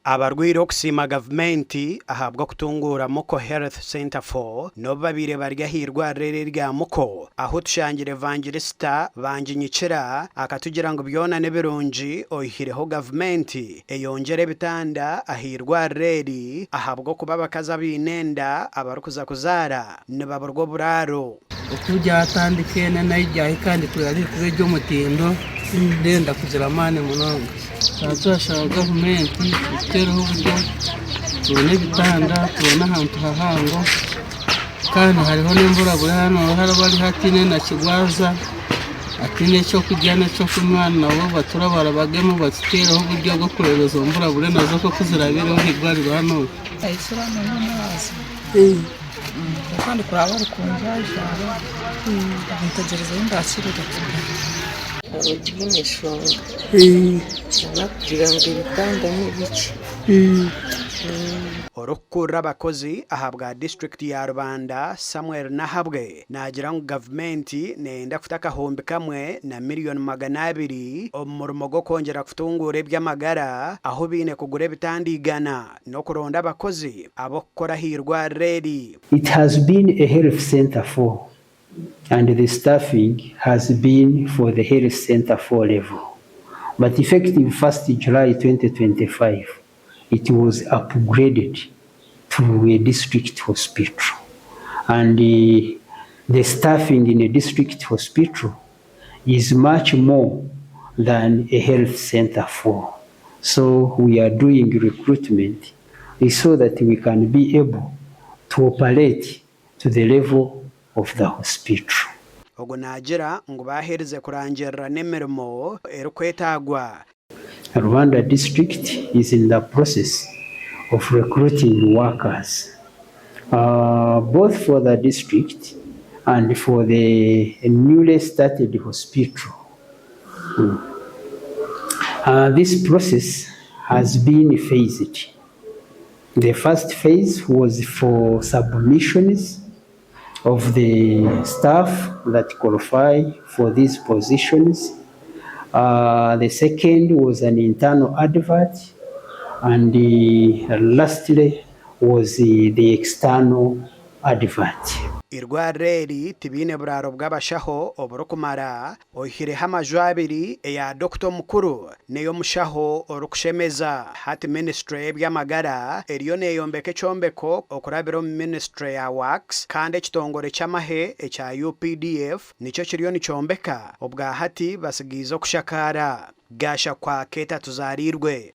abarwire okusima gavumenti ahabwa kutungura Muko Health Center 4 no babire barya hirwarire rya Muko aho tushangire Evangelista banjinyikira akatugira ngo byona nebirungi oyihireho gavumenti eyongere bitanda ahirwarire ahabwa kuba bakaza binenda abarukuza kuzara nebaburwo buraro ukujya atandikene najya kandi kurari kubejyo mutindo ndenda kugira amane munonga turashaka gavumenti itereho uburyo tubone ibitanda tubone ahantu hahango kandi hariho n'imvura buri hano harabari hatine na kigwaza atine cyo kujyana cyo kunywa nabo baturabara bagemo batitereho uburyo bwo kurereza imvura buri nazo ko kuzirabireho higwariro hano ayisura n'amazi kandi kuraba rukunjaje ntegereza indakiro ubugimisho nakugira ngo ibitanda n'ibiki orukura abakozi ahabwa district ya Rubanda Samuel Nahabwe nagira ngo gavumenti nenda kufita hombe kamwe na miliyoni 200 omurimo go kongera kutungura by'amagara aho bine kugure bitandigana no kuronda abakozi abo kukora hirwa ready. It has been a health center for and the staffing has been for the health center 4 level, but effective 1st July 2025 it was upgraded to a district hospital, and the staffing in a district hospital is much more than a health center 4. So we are doing recruitment so that we can be able to operate to the level of the hospital. Ogo nagira ngo bahereze kurangira nemirimo erukwetagwa. Rwanda district is in the process of recruiting workers, both for the district and for the newly started hospital. This process has been phased. The first phase was for submissions of the staff that qualify for these positions. The second was an internal advert, and lastly was the external advert. Irwareri tibine buraro bw'abashaho oburukumara ohireho amajwi abiri eya Dr. Mukuru neyo mushaho orukushemeza hati ministry by'amagara eriyo neyombeke cyombeko okurabiro ministry ya works kandi kitongore cyamahe echa UPDF nicyo kiriyo nicyombeka obwa hati basigizo kushakara gasha kwa keta tuzarirwe.